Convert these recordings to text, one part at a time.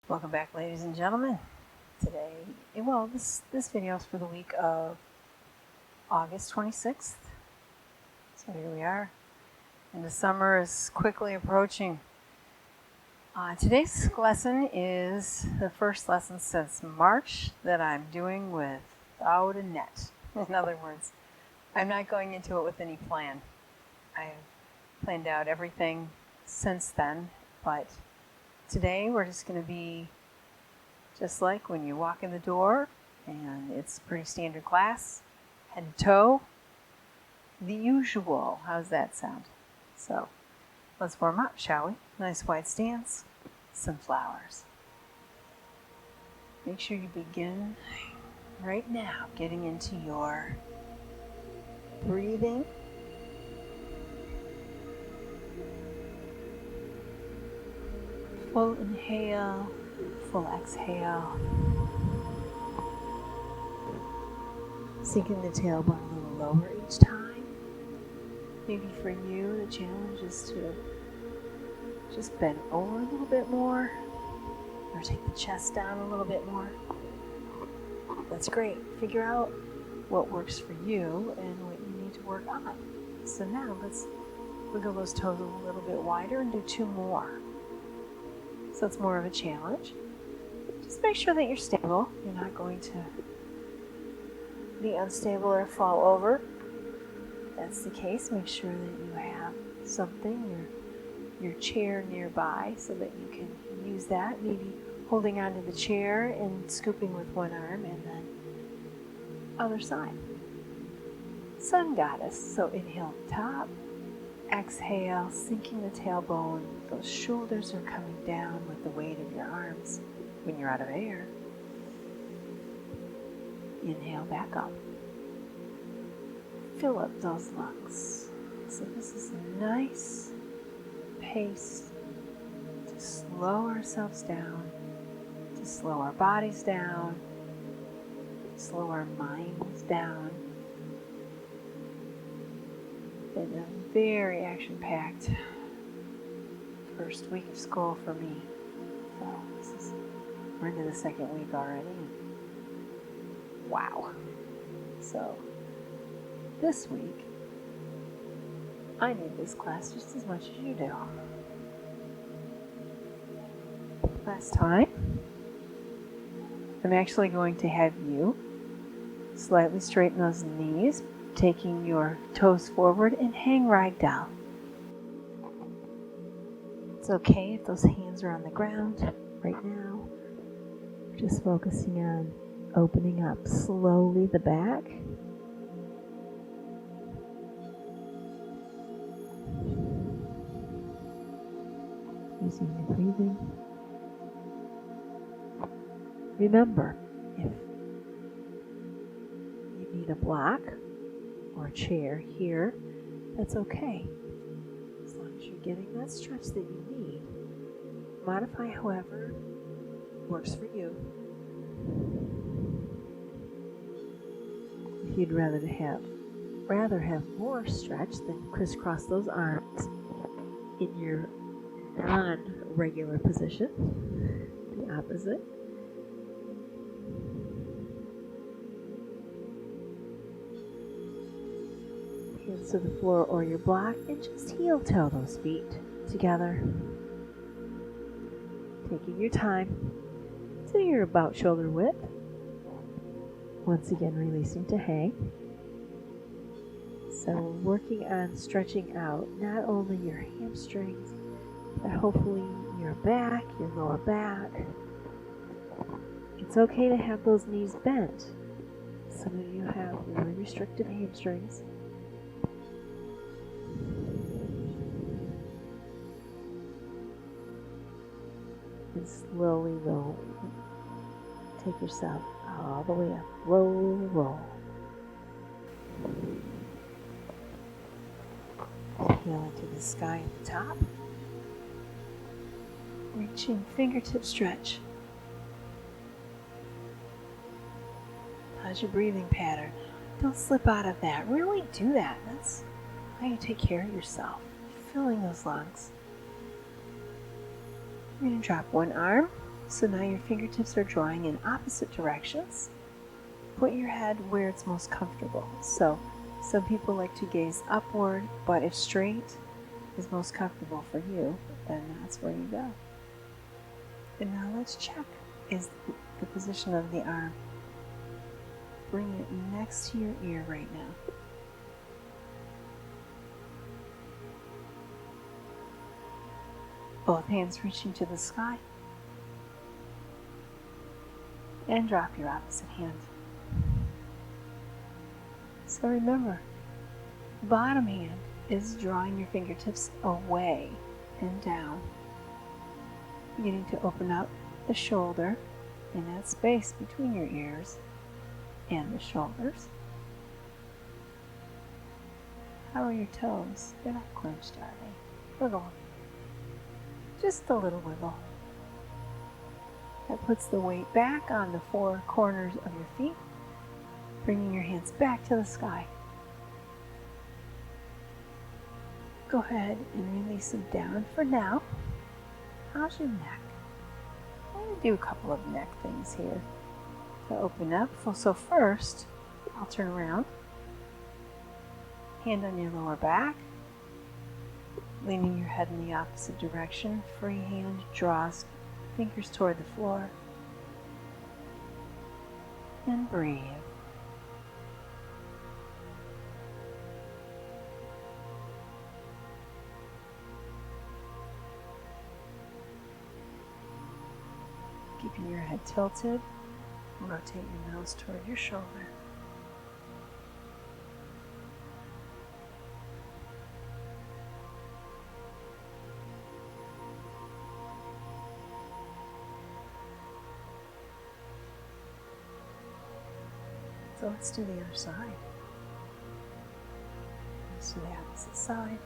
Welcome back, ladies and gentlemen. Today, this video is for the week of August 26th. So here we are, and the summer is quickly approaching. Today's lesson is the first lesson since March that I'm doing without a net. In other words, I'm not going into it with any plan. I've planned out everything since then, but today we're just going to be just like when you walk in the door and it's pretty standard class, head to toe, the usual. How's that sound? So let's warm up, shall we? Nice wide stance, some flowers. Make sure you begin right now getting into your breathing. Full inhale, full exhale. Sinking the tailbone a little lower each time. Maybe for you, the challenge is to just bend over a little bit more, or take the chest down a little bit more. That's great. Figure out what works for you and what you need to work on. So now let's wiggle those toes a little bit wider and do two more. So it's more of a challenge. Just make sure that you're stable. You're not going to be unstable or fall over. If that's the case, make sure that you have something, your chair nearby, so that you can use that. Maybe holding onto the chair and scooping with one arm, and then other side. Sun goddess. So inhale top, exhale, sinking the tailbone. Those shoulders are coming down with the weight of your arms when you're out of air. Inhale back up. Fill up those lungs. So this is a nice pace to slow ourselves down, to slow our bodies down, slow our minds down. Been a very action-packed first week of school for me. So we're into the second week already. Wow. So this week, I need this class just as much as you do. Last time, I'm actually going to have you slightly straighten those knees, taking your toes forward and hang ragdoll. It's okay if those hands are on the ground right now. Just focusing on opening up slowly the back. Using your breathing. Remember, if you need a block or a chair here, that's okay. As long as you're getting that stretch that you need. Modify however works for you. If you'd rather have more stretch, then crisscross those arms in your non-regular position, the opposite. Hands to the floor or your block, and just heel toe those feet together. Taking your time till you're about shoulder width. Once again, releasing to hang. So working on stretching out not only your hamstrings, but hopefully your back, your lower back. It's okay to have those knees bent. Some of you have really restrictive hamstrings. And slowly roll. Take yourself all the way up. Roll, roll. Inhale into the sky at the top. Reaching fingertip stretch. How's your breathing pattern? Don't slip out of that. Really do that. That's how you take care of yourself. Filling those lungs. You're going to drop one arm, So now your fingertips are drawing in opposite directions. Put your head where it's most comfortable. So some people like to gaze upward, but if straight is most comfortable for you, then that's where you go. And now let's check, is the position of the arm. Bring it next to your ear right now. Both hands reaching to the sky. And drop your opposite hand. So remember, the bottom hand is drawing your fingertips away and down. Beginning to open up the shoulder in that space between your ears and the shoulders. How are your toes? They're not clenched, are they? Wiggle. Just a little wiggle. That puts the weight back on the four corners of your feet, bringing your hands back to the sky. Go ahead and release them down for now. How's your neck? I'm going to do a couple of neck things here to open up. So first, I'll turn around. Hand on your lower back. Leaning your head in the opposite direction. Free hand draws fingers toward the floor. And breathe. Keeping your head tilted, rotate your nose toward your shoulder. So let's do the other side. Let's do the opposite side.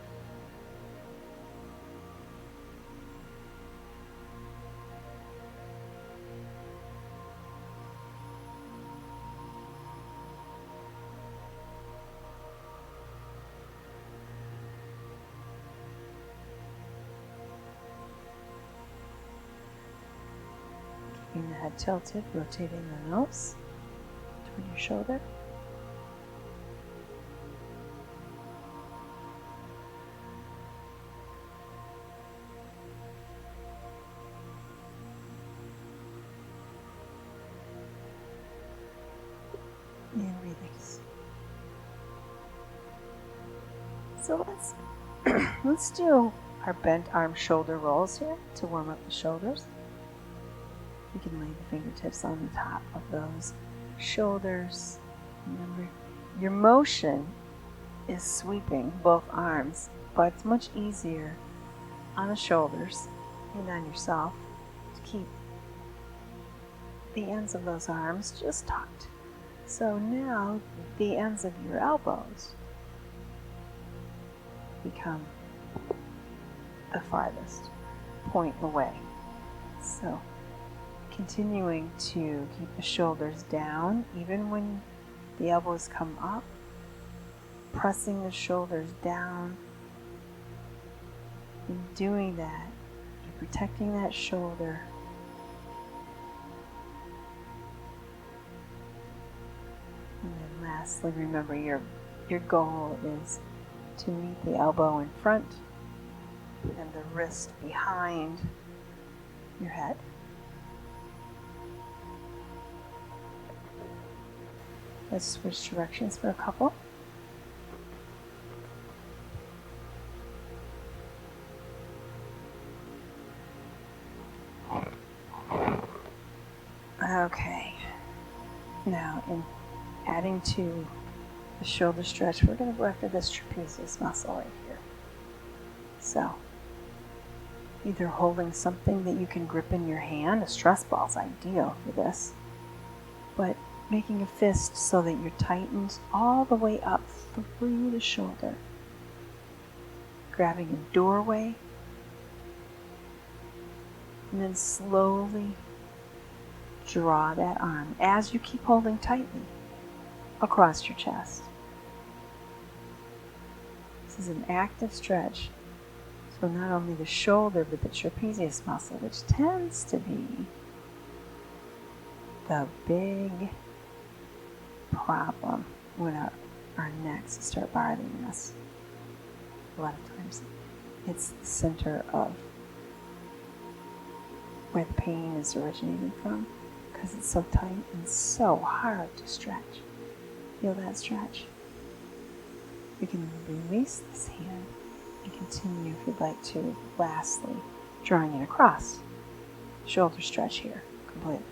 Keeping the head tilted, rotating the nose toward your shoulder. And release. So let's do our bent arm shoulder rolls here to warm up the shoulders. You can lay the fingertips on the top of those shoulders. Remember, your motion is sweeping both arms, but it's much easier on the shoulders and on yourself to keep the ends of those arms just tucked. So now the ends of your elbows become the farthest point away. So continuing to keep the shoulders down, even when the elbows come up, pressing the shoulders down. In doing that, you're protecting that shoulder. And then lastly, remember your goal is to meet the elbow in front and the wrist behind your head. Let's switch directions for a couple. Okay. Now, in adding to the shoulder stretch, we're going to go after this trapezius muscle right here. So, either holding something that you can grip in your hand, a stress ball is ideal for this, but making a fist so that you're tightened all the way up through the shoulder. Grabbing a doorway, and then slowly draw that arm as you keep holding tightly across your chest. This is an active stretch. So not only the shoulder, but the trapezius muscle, which tends to be the big problem when our necks start bothering us. A lot of times it's the center of where the pain is originating from, because it's so tight and so hard to stretch. Feel that stretch? We can release this hand and continue, if you'd like to, lastly, drawing it across. Shoulder stretch here, completely.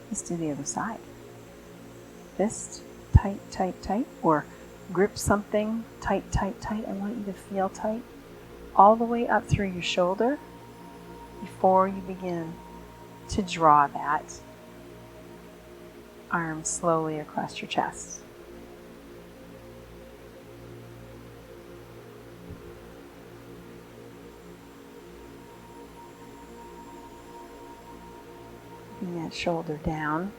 Let's do the other side. Fist, tight, tight, tight, or grip something, tight, tight, tight. I want you to feel tight all the way up through your shoulder before you begin to draw that arm slowly across your chest. Bring that shoulder down.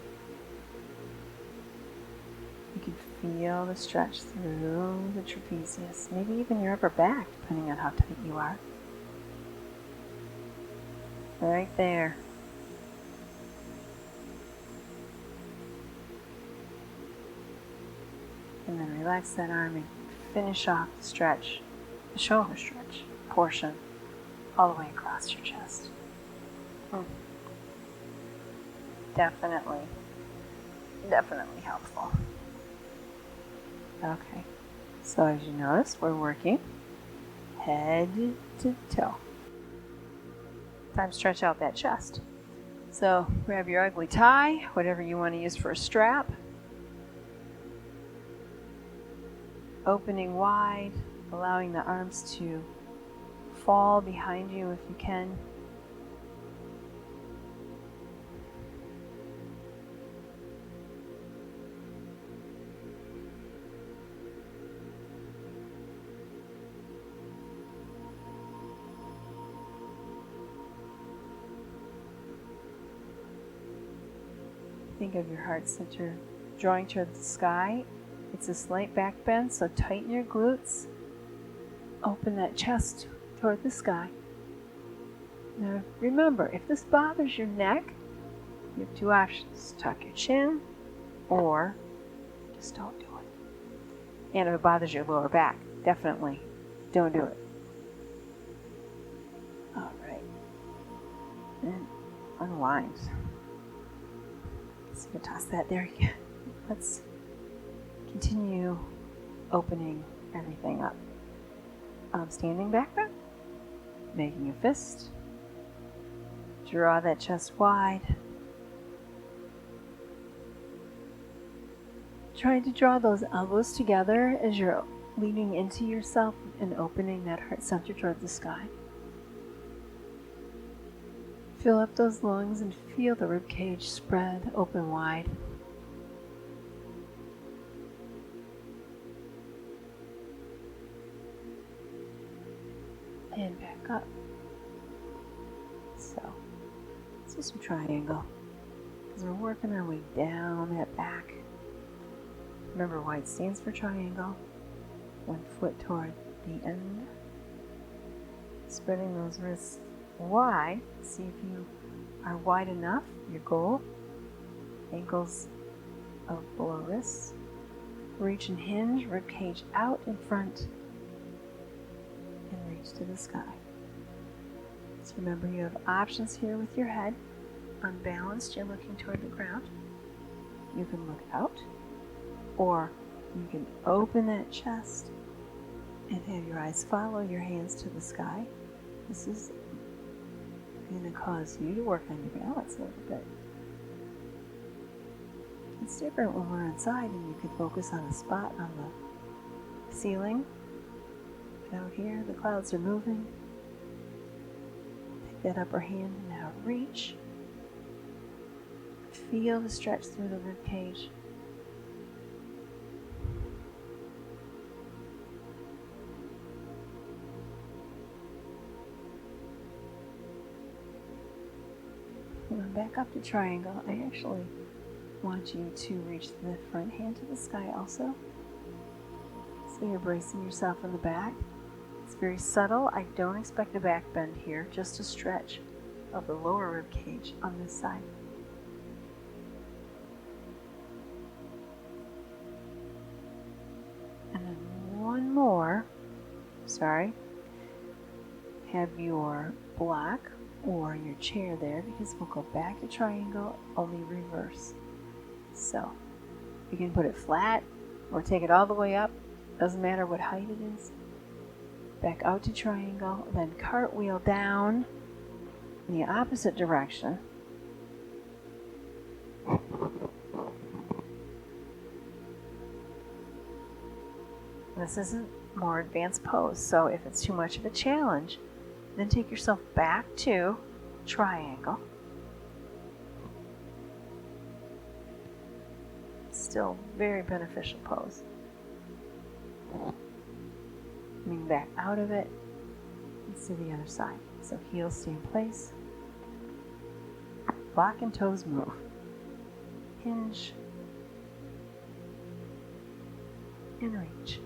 You can feel the stretch through the trapezius, maybe even your upper back, depending on how tight you are. Right there. And then relax that arm and finish off the stretch, the shoulder stretch portion, all the way across your chest. Definitely helpful. Okay, so as you notice, we're working head to toe. Time to stretch out that chest. So grab your ugly tie, whatever you want to use for a strap. Opening wide, allowing the arms to fall behind you if you can. Think of your heart center drawing toward the sky. It's a slight back bend, so tighten your glutes. Open that chest toward the sky. Now remember, if this bothers your neck, you have two options. Tuck your chin, or just don't do it. And if it bothers your lower back, definitely don't do it. All right. And unwind. So you can toss that there again. Let's continue opening everything up. Standing back bend, making a fist. Draw that chest wide. Trying to draw those elbows together as you're leaning into yourself and opening that heart center toward the sky. Fill up those lungs and feel the rib cage spread open wide. And back up. So, let's do some triangle. Because we're working our way down that back. Remember, wide stands for triangle. One foot toward the end. Spreading those wrists wide. See if you are wide enough. Your goal. Ankles of below wrists. Reach and hinge. Rib cage out in front. And reach to the sky. So remember, you have options here with your head. Unbalanced, you're looking toward the ground. You can look out, or you can open that chest and have your eyes follow your hands to the sky. This is going to cause you to work on your balance a little bit. It's different when we're inside and you can focus on a spot on the ceiling. Out here, the clouds are moving. Take that upper hand and now reach. Feel the stretch through the rib cage. And back up to triangle. I actually want you to reach the front hand to the sky also. So you're bracing yourself in the back. It's very subtle. I don't expect a back bend here, just a stretch. of the lower rib cage on this side. And then one more, have your block or your chair there, because we'll go back to triangle, only reverse. So you can put it flat or take it all the way up, doesn't matter what height it is. Back out to triangle, then cartwheel down in the opposite direction. This is a more advanced pose, so if it's too much of a challenge, then take yourself back to triangle. Still very beneficial pose. Coming back out of it, let's do the other side. So heels stay in place. Block and toes move. Hinge and reach.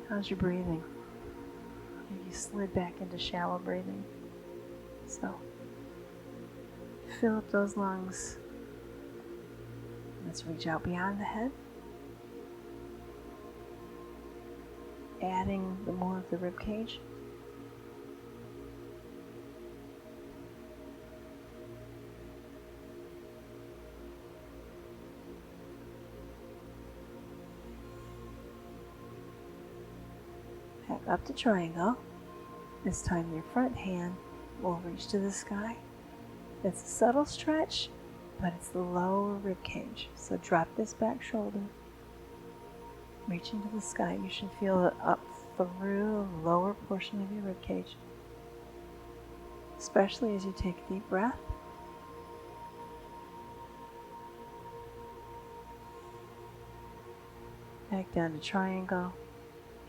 How's your breathing? You slid back into shallow breathing. So fill up those lungs. Let's reach out beyond the head. Adding the more of the rib cage. Back up to triangle. This time your front hand will reach to the sky. It's a subtle stretch, but it's the lower rib cage. So drop this back shoulder. Reach into the sky. You should feel it up through the lower portion of your rib cage. Especially as you take a deep breath. Back down to triangle,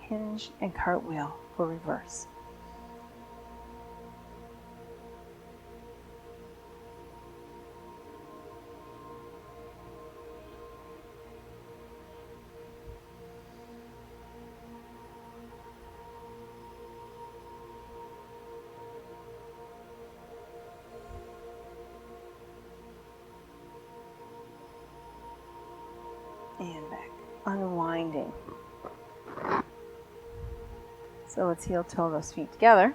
hinge, and cartwheel for reverse. And back, unwinding. So let's heel toe those feet together.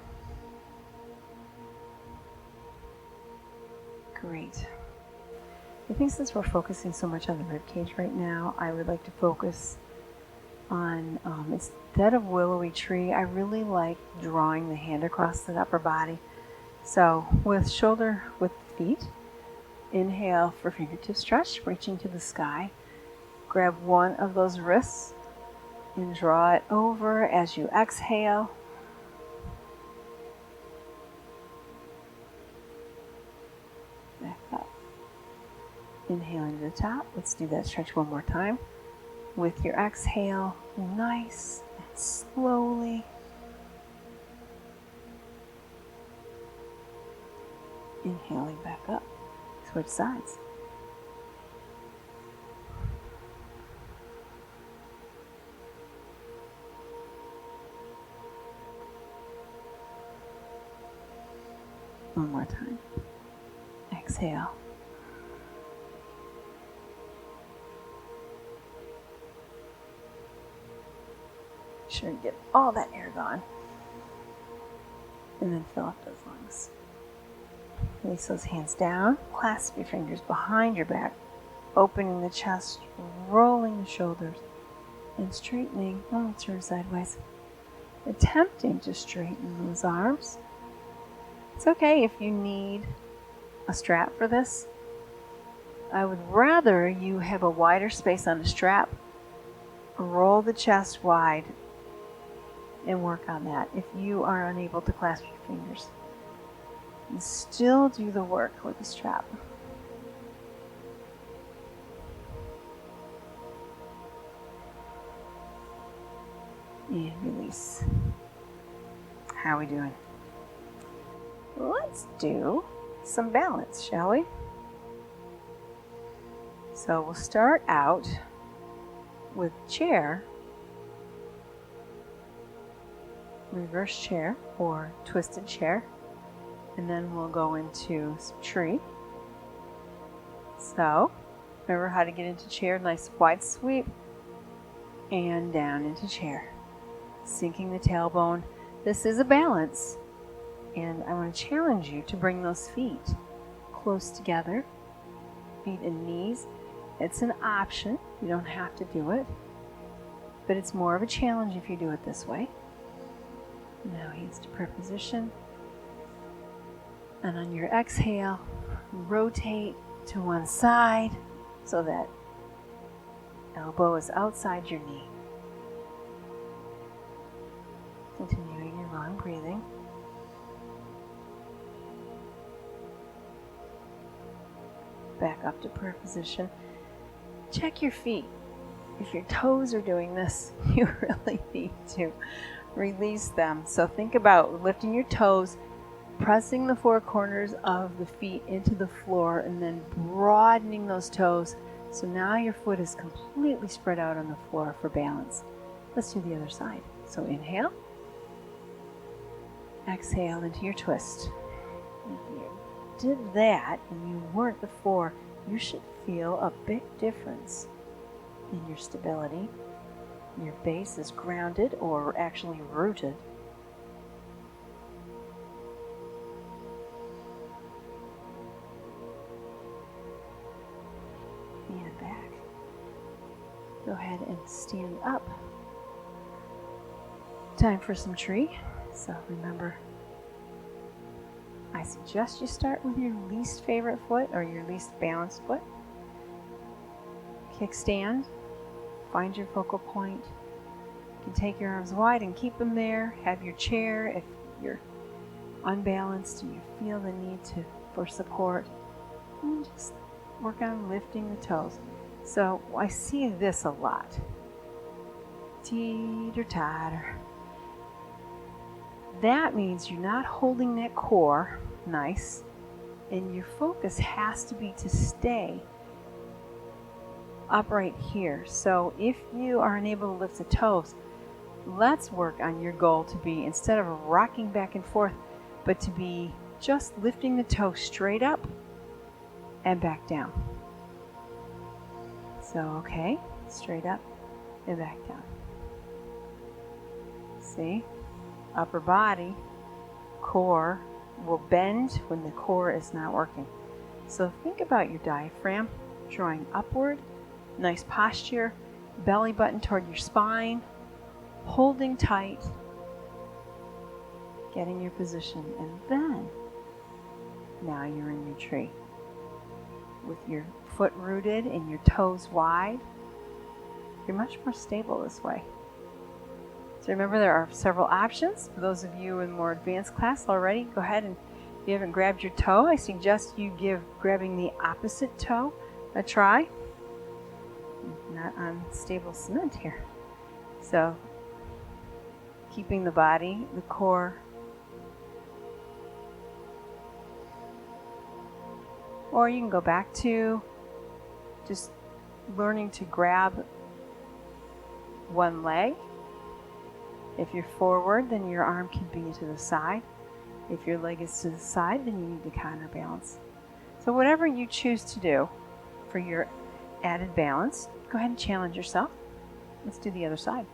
Great. I think since we're focusing so much on the rib cage right now, I would like to focus on, instead of willowy tree, I really like drawing the hand across the upper body. So with shoulder width feet, inhale for fingertip stretch, reaching to the sky. Grab one of those wrists and draw it over as you exhale. Back up. Inhaling to the top. Let's do that stretch one more time. With your exhale, nice and slowly. Inhaling back up. Switch sides. One more time. Exhale. Sure to get all that air gone. And then fill up those lungs. Release those hands down. Clasp your fingers behind your back. Opening the chest, rolling the shoulders, and straightening. Turn sideways. Attempting to straighten those arms. It's okay if you need a strap for this. I would rather you have a wider space on the strap. Roll the chest wide and work on that if you are unable to clasp your fingers. And still do the work with the strap. And release. How are we doing? Let's do some balance, shall we? So we'll start out with chair reverse chair or twisted chair, and then we'll go into some tree. So, remember how to get into chair, nice wide sweep, and down into chair. Sinking the tailbone. This is a balance, and I want to challenge you to bring those feet close together, feet and knees. It's an option, you don't have to do it, but it's more of a challenge if you do it this way. Now hands to prayer position, and on your exhale, rotate to one side so that elbow is outside your knee. Continuing your long breathing. Back up to prayer position. Check your feet. If your toes are doing this, you really need to release them. So think about lifting your toes, pressing the four corners of the feet into the floor, and then broadening those toes. So now your foot is completely spread out on the floor for balance. Let's do the other side. So inhale. Exhale into your twist. If you did that and you weren't before, you should feel a big difference in your stability. Your base is grounded or actually rooted. And back. Go ahead and stand up. Time for some tree. So remember, I suggest you start with your least favorite foot or your least balanced foot. Kickstand. Find your focal point. You can take your arms wide and keep them there. Have your chair if you're unbalanced and you feel the need for support. And just work on lifting the toes. So I see this a lot. Teeter-totter. That means you're not holding that core nice, and your focus has to be to stay upright here. So if you are unable to lift the toes, let's work on your goal to be, instead of rocking back and forth, but to be just lifting the toe straight up and back down. So, okay, straight up and back down. See? Upper body, core will bend when the core is not working. So think about your diaphragm drawing upward, nice posture, belly button toward your spine, holding tight, get in your position, and then now you're in your tree. With your foot rooted and your toes wide, you're much more stable this way. So remember, there are several options. For those of you in more advanced class already, go ahead and if you haven't grabbed your toe, I suggest you give grabbing the opposite toe a try. Not on stable cement here. So keeping the body, the core, or you can go back to just learning to grab one leg. If you're forward, then your arm can be to the side. If your leg is to the side, then you need to counterbalance. So whatever you choose to do for your added balance, go ahead and challenge yourself. Let's do the other side.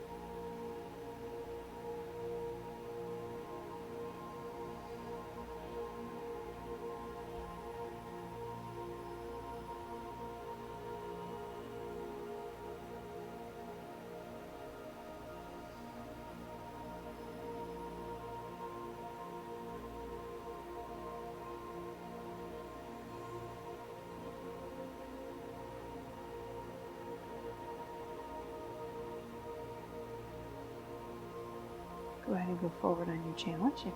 Go ahead and go forward on your challenge if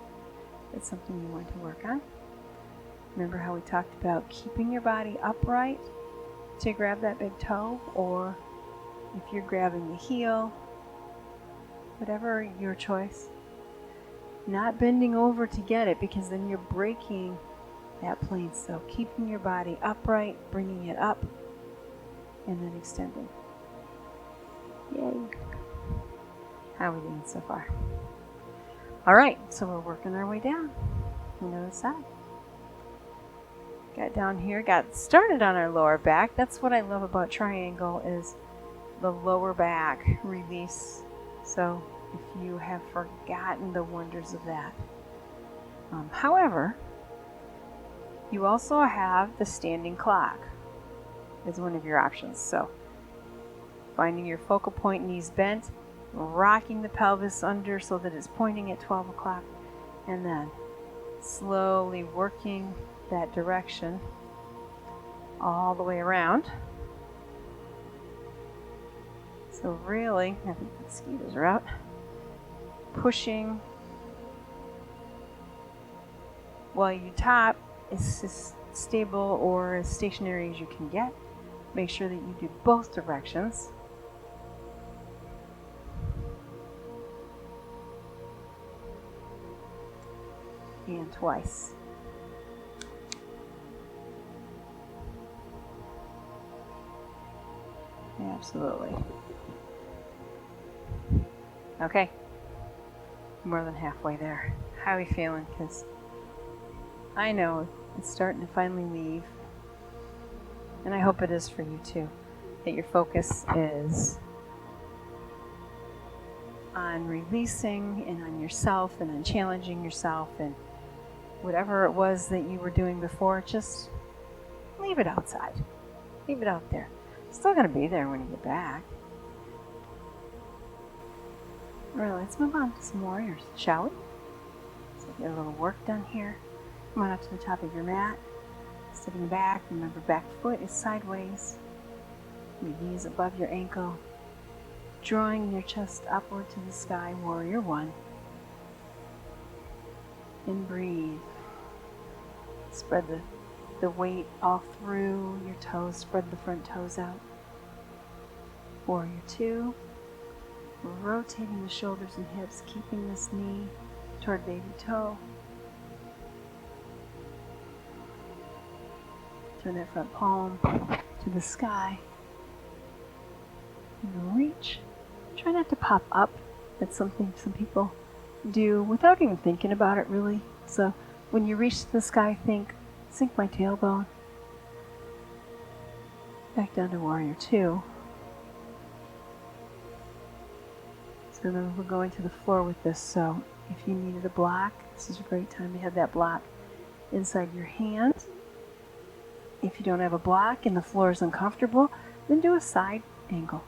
it's something you want to work on. Remember how we talked about keeping your body upright to grab that big toe, or if you're grabbing the heel, whatever your choice. Not bending over to get it, because then you're breaking that plane. So keeping your body upright, bringing it up, and then extending. Yay. How are we doing so far? All right, so we're working our way down on the other side. Got down here, got started on our lower back. That's what I love about triangle is the lower back release. So if you have forgotten the wonders of that. However, you also have the standing clock as one of your options. So finding your focal point, knees bent, rocking the pelvis under so that it's pointing at 12 o'clock, and then slowly working that direction all the way around. So really, I think the mosquitoes are out. Pushing while you top as stable or as stationary as you can get. Make sure that you do both directions. And twice. Absolutely. Okay. More than halfway there. How are we feeling? Because I know it's starting to finally leave. And I hope it is for you too. That your focus is on releasing and on yourself and on challenging yourself and whatever it was that you were doing before, just leave it outside. Leave it out there. It's still going to be there when you get back. All right, let's move on to some warriors, shall we? So get a little work done here. Come on up to the top of your mat. Stepping back, remember back foot is sideways. Your knees above your ankle. Drawing your chest upward to the sky, warrior one. And breathe. Spread the weight all through your toes. Spread the front toes out. Warrior two. Rotating the shoulders and hips, keeping this knee toward baby toe. Turn that front palm to the sky. And reach. Try not to pop up. That's something some people do without even thinking about it really. So when you reach to the sky, sink my tailbone. Back down to warrior two. So then we're going to the floor with this. So if you needed a block, this is a great time to have that block inside your hand. If you don't have a block and the floor is uncomfortable, then do a side angle.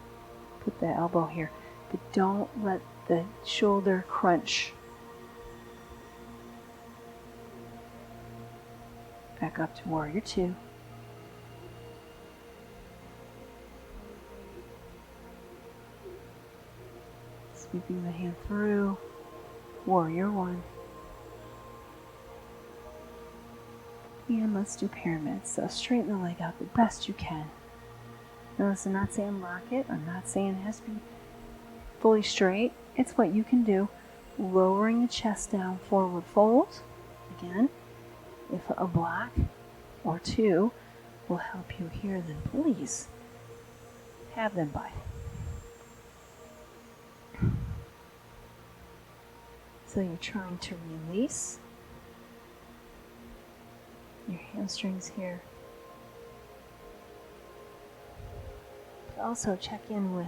Put the elbow here, but don't let the shoulder crunch. Back up to warrior two. Sweeping the hand through, warrior one. And let's do pyramids. So straighten the leg out the best you can. Notice I'm not saying lock it. I'm not saying it has to be fully straight. It's what you can do. Lowering the chest down, forward fold. Again, if a block or two will help you here, then please have them by. So you're trying to release your hamstrings here. But also check in with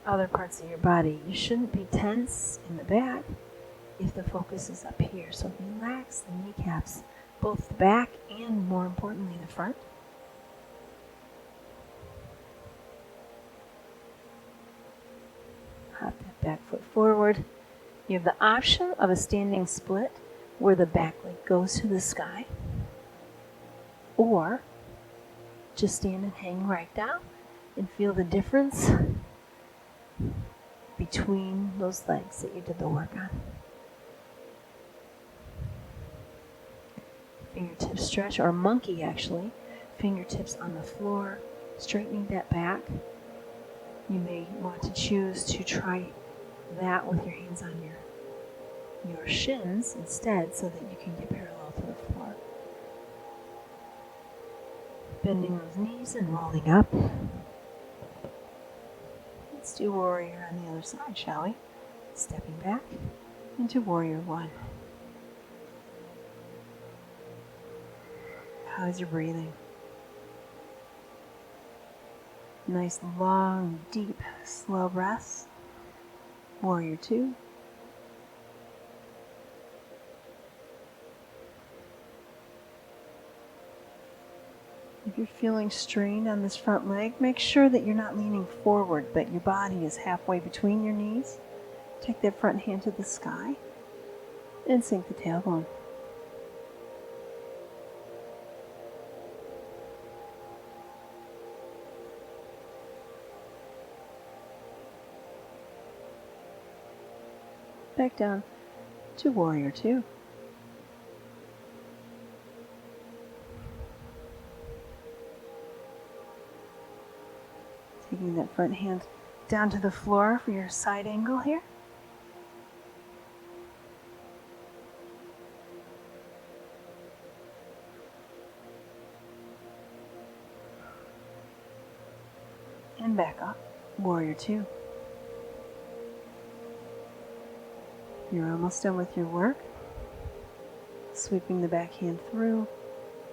other parts of your body. You shouldn't be tense in the back if the focus is up here. So relax the kneecaps, both the back and more importantly the front. Hop that back foot forward. You have the option of a standing split where the back leg goes to the sky, or just stand and hang right down and feel the difference between those legs that you did the work on. Fingertip stretch, or monkey actually. Fingertips on the floor, straightening that back. You may want to choose to try that with your hands on your shins instead so that you can get parallel to the floor. Bending those knees and rolling up. Let's do warrior on the other side, shall we? Stepping back, into warrior one. How's your breathing? Nice, long, deep, slow breaths. Warrior two. If you're feeling strain on this front leg, make sure that you're not leaning forward, but your body is halfway between your knees. Take that front hand to the sky and sink the tailbone. Back down to warrior two. Taking that front hand down to the floor for your side angle here. And back up, warrior two. You're almost done with your work. Sweeping the back hand through,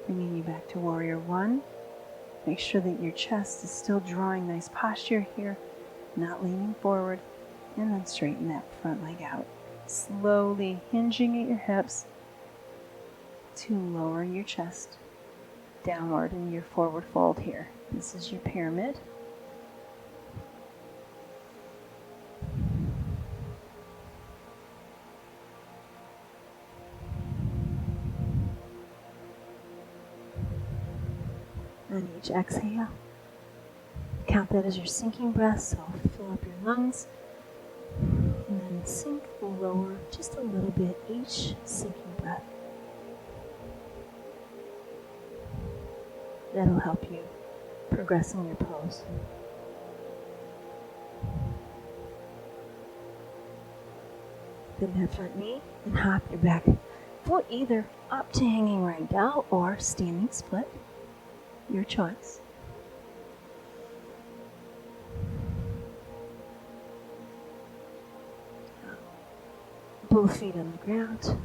bringing you back to warrior one. Make sure that your chest is still drawing nice posture here, not leaning forward, and then straighten that front leg out. Slowly hinging at your hips to lower your chest downward in your forward fold here. This is your pyramid. On each exhale, count that as your sinking breath, so fill up your lungs, and then sink lower just a little bit each sinking breath. That'll help you progress in your pose. Bend that front knee and hop your back foot either up to hanging right dowel or standing split. Your choice. Both feet on the ground.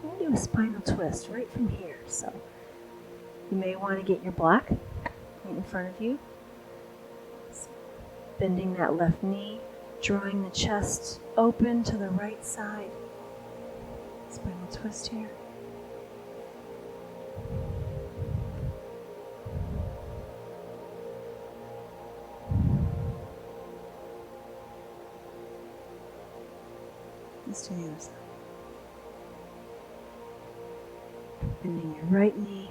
We'll do a spinal twist right from here. So you may want to get your block right in front of you. Bending that left knee, drawing the chest open to the right side. Spinal twist here. Let's do the other side. Bending your right knee.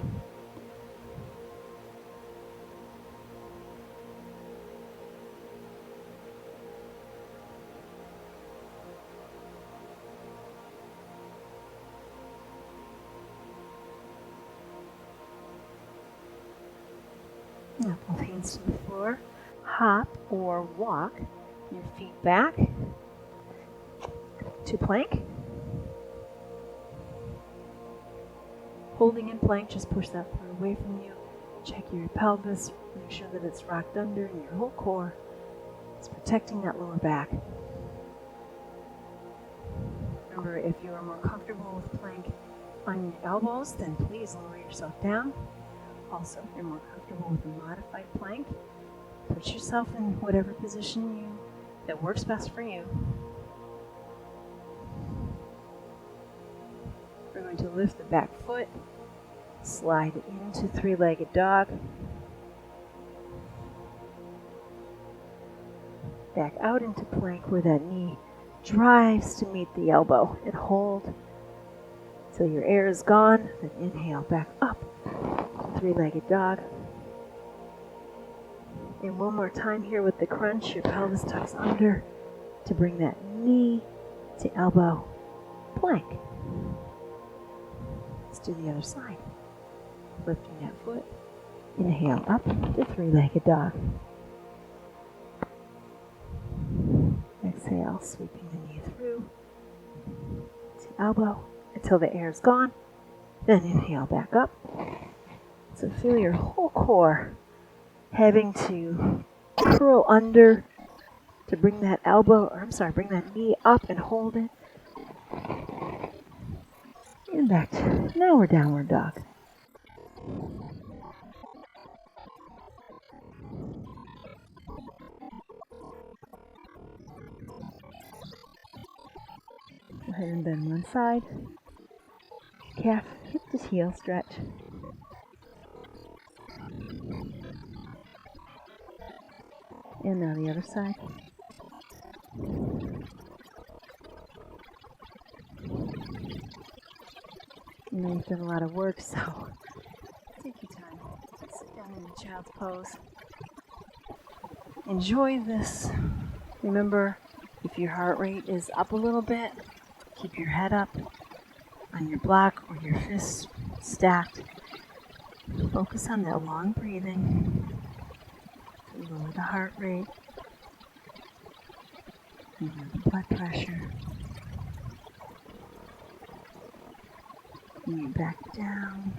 Now both hands to the floor. Hop or walk your feet back to plank. Holding in plank, just push that foot away from you. Check your pelvis, make sure that it's rocked under and your whole core is protecting that lower back. Remember, if you are more comfortable with plank on your elbows, then please lower yourself down. Also, if you're more comfortable with a modified plank, put yourself in whatever position that works best for you. We're going to lift the back foot, slide into three-legged dog, back out into plank where that knee drives to meet the elbow, and hold till your air is gone. Then inhale back up to three-legged dog. And one more time here with the crunch, your pelvis tucks under to bring that knee to elbow, plank. Let's do the other side. Lifting that foot, inhale up to three-legged dog. Exhale, sweeping the knee through to elbow until the air is gone. Then inhale back up. So feel your whole core having to curl under to bring that elbow, or I'm sorry, bring that knee up and hold it. And back to, now we're downward dog. Go ahead and bend one side. Calf, hip to heel stretch. And now the other side. You know you've done a lot of work, so take your time. Sit down in the child's pose. Enjoy this. Remember, if your heart rate is up a little bit, keep your head up on your block or your fists stacked. Focus on that long breathing. Lower the heart rate. Lower the blood pressure. Bring it back down.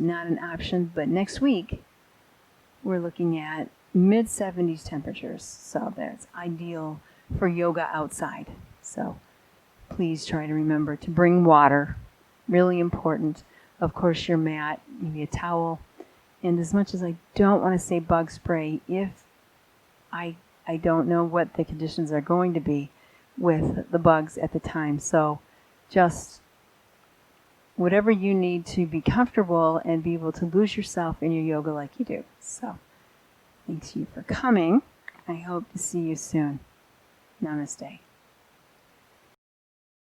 not an option, but next week we're looking at mid 70s temperatures, so that's ideal for yoga outside. So please try to remember to bring water, really important. Of course, your mat, maybe a towel, and as much as I don't want to say bug spray, if I don't know what the conditions are going to be with the bugs at the time, so just whatever you need to be comfortable and be able to lose yourself in your yoga like you do. So, thanks you for coming. I hope to see you soon. Namaste.